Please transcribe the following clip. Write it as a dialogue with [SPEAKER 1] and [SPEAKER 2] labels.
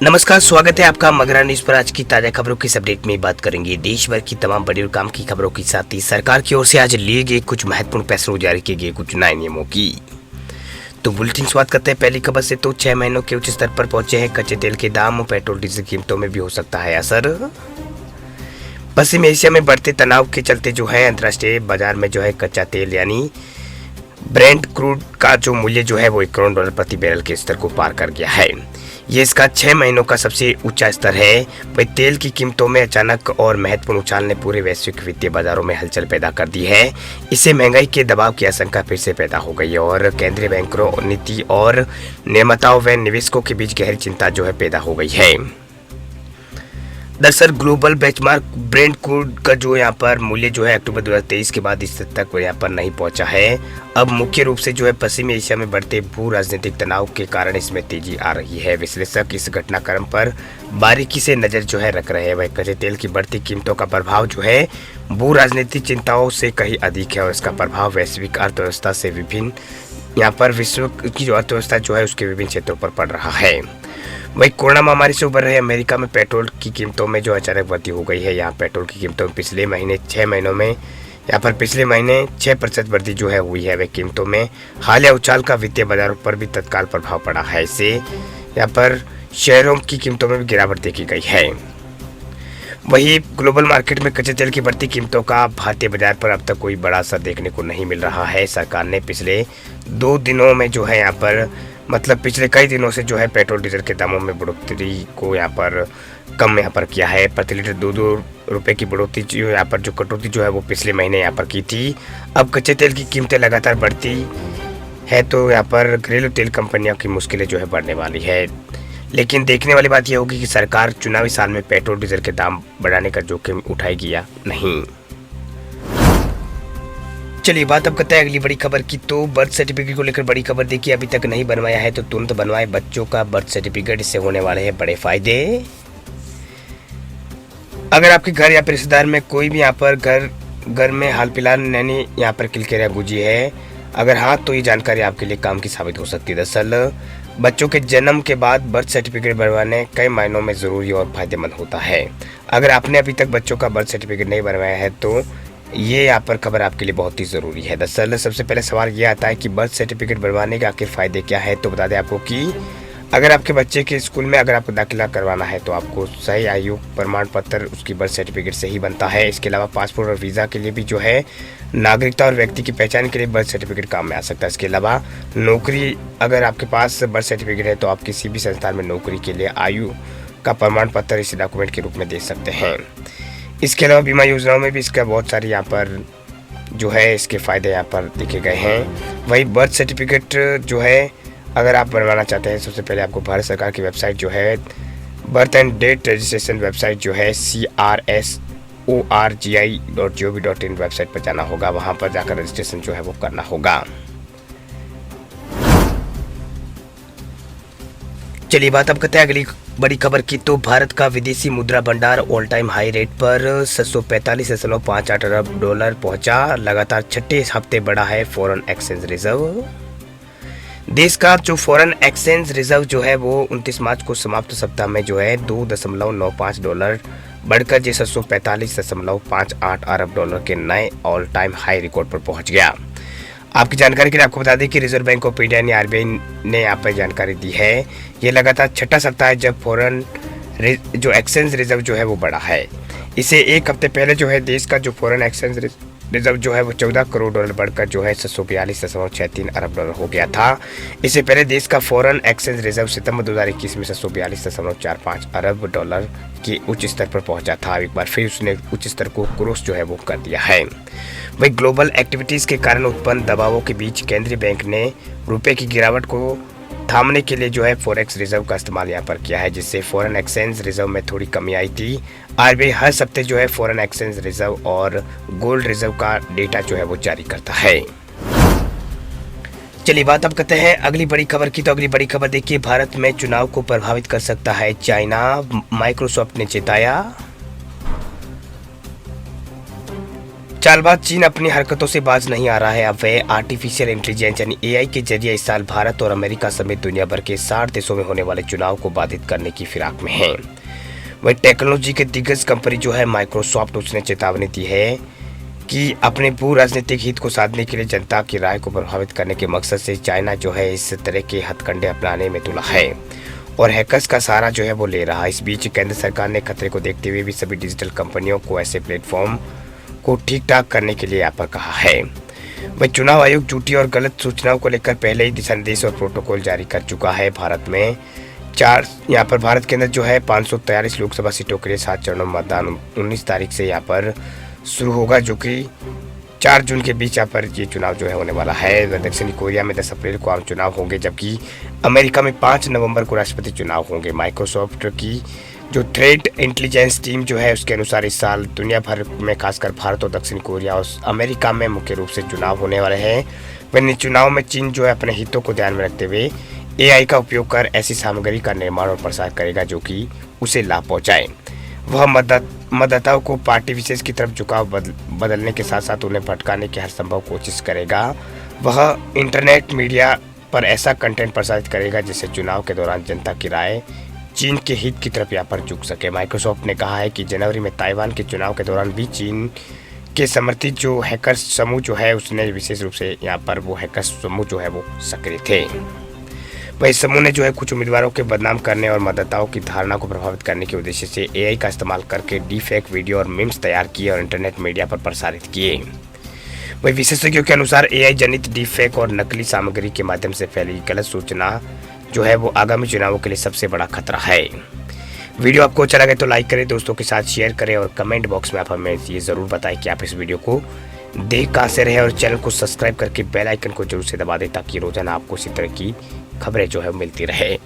[SPEAKER 1] नमस्कार, स्वागत है आपका मगरा न्यूज पर। आज की ताजा खबरों की इस अपडेट में बात करेंगे देश भर की तमाम बड़ी और काम की खबरों के साथ ही सरकार की ओर से आज लिए गए कुछ महत्वपूर्ण फैसलों, जारी किए गए कुछ नए नियमों की। तो बुलेटिन शुरुआत करते हैं पहली खबर से। तो 6 महीनों के उच्च स्तर पर पहुंचे हैं कच्चे तेल के दाम, पेट्रोल डीजल कीमतों में भी हो सकता है असर। पश्चिमी एशिया में बढ़ते तनाव के चलते जो है अंतर्राष्ट्रीय बाजार में जो है कच्चा तेल यानी ब्रेंट क्रूड का जो मूल्य जो है वो $1 करोड़ प्रति बैरल के स्तर को पार कर गया है। ये इसका 6 महीनों का सबसे ऊंचा स्तर है। वही तेल की कीमतों में अचानक और महत्वपूर्ण उछाल ने पूरे वैश्विक वित्तीय बाजारों में हलचल पैदा कर दी है। इससे महंगाई के दबाव की आशंका फिर से पैदा हो गई है और केंद्रीय बैंकों, नीति और निर्माताओं व निवेशकों के बीच गहरी चिंता जो है पैदा हो गई है। दरअसल ग्लोबल बेंचमार्क ब्रेंट क्रूड का जो यहाँ पर मूल्य जो है अक्टूबर 2023 के बाद इस तक यहाँ पर नहीं पहुंचा है। अब मुख्य रूप से जो है पश्चिमी एशिया में बढ़ते भू राजनीतिक तनाव के कारण इसमें तेजी आ रही है। विश्लेषक इस घटनाक्रम पर बारीकी से नजर जो है रख रहे हैं। वह कच्चे तेल की बढ़ती कीमतों का प्रभाव जो है भू राजनीतिक चिंताओं से कहीं अधिक है और इसका प्रभाव वैश्विक अर्थव्यवस्था से विभिन्न यहाँ पर विश्व की जो अर्थव्यवस्था जो है उसके विभिन्न क्षेत्रों पर पड़ रहा है। वही कोरोना महामारी से उभर रहे अमेरिका में पेट्रोल की कीमतों में जो अचानक वृद्धि हो गई है। यहाँ पेट्रोल की कीमतों में पिछले महीने 6 महीनों में यहाँ पर पिछले महीने 6% वृद्धि जो है हुई है। वह कीमतों में हालिया उछाल का वित्तीय बाजारों पर भी तत्काल प्रभाव पड़ा है। इससे यहाँ पर शेयरों की कीमतों में भी गिरावट देखी गई है। वही ग्लोबल मार्केट में कच्चे तेल की बढ़ती कीमतों का भारतीय बाजार पर अब तक कोई बड़ा असर देखने को नहीं मिल रहा है। सरकार ने पिछले 2 दिनों में जो है यहाँ पर पिछले कई दिनों से जो है पेट्रोल डीजल के दामों में बढ़ोतरी को यहाँ पर कम यहाँ पर किया है। प्रति लीटर 2 रुपए की बढ़ोतरी जो यहाँ पर जो कटौती जो है वो पिछले महीने यहाँ पर की थी। अब कच्चे तेल की कीमतें लगातार बढ़ती है तो यहाँ पर घरेलू तेल कंपनियों की मुश्किलें जो है बढ़ने वाली है। लेकिन देखने वाली बात यह होगी कि सरकार चुनावी साल में पेट्रोल डीजल के दाम बढ़ाने का जोखिम उठाएगी या नहीं। चलिए बात अब करते हैं अगली बड़ी खबर की। तो बर्थ सर्टिफिकेट को लेकर बड़ी खबर देखिए, अभी तक नहीं बनवाया है तो तुरंत बनवाए बच्चों का बर्थ सर्टिफिकेट। इससे होने वाले हैं बड़े फायदे। अगर आपके घर या रिश्तेदार में कोई भी यहाँ पर घर में हाल फिलहाल नैनी यहाँ पर किलकिरियाँ गूंजी है, अगर हाँ तो ये जानकारी आपके लिए काम की साबित हो सकती है। दरअसल बच्चों के जन्म के बाद बर्थ सर्टिफिकेट बनवाने कई मायनों में ज़रूरी और फायदेमंद होता है। अगर आपने अभी तक बच्चों का बर्थ सर्टिफिकेट नहीं बनवाया है तो ये यहाँ पर खबर आपके लिए बहुत ही ज़रूरी है। दरअसल सबसे पहले सवाल ये आता है कि बर्थ सर्टिफिकेट बनवाने के आखिर फ़ायदे क्या है। तो बता दें आपको कि अगर आपके बच्चे के स्कूल में अगर आपको दाखिला करवाना है तो आपको सही आयु प्रमाण पत्र उसकी बर्थ सर्टिफिकेट से ही बनता है। इसके अलावा पासपोर्ट और वीज़ा के लिए भी जो है नागरिकता और व्यक्ति की पहचान के लिए बर्थ सर्टिफिकेट काम में आ सकता है। इसके अलावा नौकरी, अगर आपके पास बर्थ सर्टिफिकेट है तो आप किसी भी संस्थान में नौकरी के लिए आयु का प्रमाण पत्र इस डॉक्यूमेंट के रूप में दे सकते हैं। इसके अलावा बीमा योजनाओं में भी इसका बहुत सारे यहाँ पर जो है इसके फ़ायदे यहाँ पर लिखे गए हैं। वही बर्थ सर्टिफिकेट जो है अगर आप बनवाना चाहते हैं, सबसे पहले आपको भारत सरकार की वेबसाइट जो है birth and death registration website जो है CRSORGI.gov.in वेबसाइट पर जाना होगा। वहाँ पर जाकर रजिस्ट्रेशन जो है वो करना होगा। चलिए बात अब करते हैं अगली बड़ी खबर की। तो भारत का विदेशी मुद्रा भंडार ऑल टाइम हाई रेट पर 745.58 अरब डॉलर पहुंचा। लगातार छठे हफ्ते बढ़ा है फॉरेन एक्सचेंज रिजर्व। देश का जो फॉरेन एक्सचेंज रिजर्व जो है वो 29 मार्च को समाप्त सप्ताह में जो है $2.95 बढ़कर 745.58 अरब डॉलर के नए ऑल टाइम हाई रिकॉर्ड पर पहुंच गया। आपकी जानकारी के लिए आपको बता दें कि रिजर्व बैंक ऑफ इंडिया ने आरबीआई ने यहाँ पर जानकारी दी है। ये लगातार छठा सप्ताह है जब फॉरेन जो एक्सचेंज रिजर्व जो है वो बढ़ा है। इसे एक हफ्ते पहले जो है देश का जो फॉरेन एक्सचेंज रिजर्व जो है वो $14 करोड़ बढ़कर जो है 742.63 अरब डॉलर हो गया था। इससे पहले देश का फॉरेन एक्सचेंज रिजर्व सितंबर 2021 में 742.45 अरब डॉलर के उच्च स्तर पर पहुंचा था। एक बार फिर उसने उच्च स्तर को क्रॉस जो है वो कर दिया है। वही ग्लोबल एक्टिविटीज़ के कारण उत्पन्न दबावों के बीच केंद्रीय बैंक ने रुपये की गिरावट को थामने के लिए जो है फॉरेक्स रिजर्व का इस्तेमाल यहाँ पर किया है, जिससे फॉरेन एक्सचेंज रिजर्व में थोड़ी कमी आई थी। आरबीआई हर हफ्ते जो है फॉरेन एक्सचेंज रिजर्व और गोल्ड रिजर्व का डेटा जो है वो जारी करता है। चलिए बात अब करते हैं अगली बड़ी खबर की। तो अगली बड़ी खबर देखिए, भारत में चुनाव को प्रभावित कर सकता है चाइना, माइक्रोसॉफ्ट ने चेताया। चालबाज चीन अपनी हरकतों से बाज नहीं आ रहा है। अब वह आर्टिफिशियल इंटेलिजेंस यानी एआई के जरिए इस साल भारत और अमेरिका समेत दुनिया भर के 60 देशों में होने वाले चुनाव को बाधित करने की फिराक में है। वह टेक्नोलॉजी के दिग्गज कंपनी जो है माइक्रोसॉफ्ट, उसने चेतावनी दी है कि अपने भू राजनीतिक हित को साधने के लिए जनता की राय को प्रभावित करने के मकसद से चाइना जो है इस तरह के हथकंडे अपनाने में तुला है और हैकर्स का सहारा जो है वो ले रहा है। इस बीच केंद्र सरकार ने खतरे को देखते हुए भी सभी डिजिटल कंपनियों को ऐसे प्लेटफॉर्म को ठीक ठाक करने के लिए यहाँ पर कहा है। वह चुनाव आयोग झूठी और गलत सूचनाओं को लेकर पहले ही दिशा निर्देश और प्रोटोकॉल जारी कर चुका है। भारत के अंदर जो है 543 लोकसभा सीटों के लिए 7 चरणों में मतदान 19 तारीख से यहाँ पर शुरू होगा, जो कि 4 जून के बीच यहाँ पर ये चुनाव जो है होने वाला है। दक्षिणी कोरिया में 10 अप्रैल को आम चुनाव होंगे, जबकि अमेरिका में 5 नवंबर को राष्ट्रपति चुनाव होंगे। माइक्रोसॉफ्ट की जो थ्रेट इंटेलिजेंस टीम जो है उसके अनुसार इस साल दुनिया भर में खासकर भारत और दक्षिण कोरिया और अमेरिका में मुख्य रूप से चुनाव होने वाले हैं। वह चुनाव में चीन जो है अपने हितों को ध्यान में रखते हुए एआई का उपयोग कर ऐसी सामग्री का निर्माण और प्रसार करेगा जो कि उसे लाभ पहुंचाए। वह मतदाताओं को पार्टी विशेष की तरफ झुकाव बदलने के साथ साथ उन्हें भटकाने की हर संभव कोशिश करेगा। वह इंटरनेट मीडिया पर ऐसा कंटेंट प्रसारित करेगा जिससे चुनाव के दौरान जनता की राय चीन के हित की तरफ यहाँ पर झुक सके। माइक्रोसॉफ्ट ने कहा है कि जनवरी में ताइवान के चुनाव के दौरान भी चीन के समर्थित जो हैकर्स समूह जो है उसने विशेष रूप से यहाँ पर वो हैकर्स समूह जो है वो सक्रिय थे। वही समूह ने जो है कुछ उम्मीदवारों के बदनाम करने और मतदाताओं की धारणा को प्रभावित करने के उद्देश्य से एआई का इस्तेमाल करके डीफेक वीडियो और मीम्स तैयार किए और इंटरनेट मीडिया पर प्रसारित किए। वही विशेषज्ञों के अनुसार एआई जनित डीफेक और नकली सामग्री के माध्यम से फैली गलत सूचना जो है वो आगामी चुनावों के लिए सबसे बड़ा खतरा है। वीडियो आपको अच्छा लगे तो लाइक करें, दोस्तों के साथ शेयर करें और कमेंट बॉक्स में आप हमें ये ज़रूर बताएं कि आप इस वीडियो को देख कहाँ से रहे और चैनल को सब्सक्राइब करके बेल आइकन को जरूर से दबा दें ताकि रोजाना आपको इसी तरह की खबरें जो है मिलती रहे।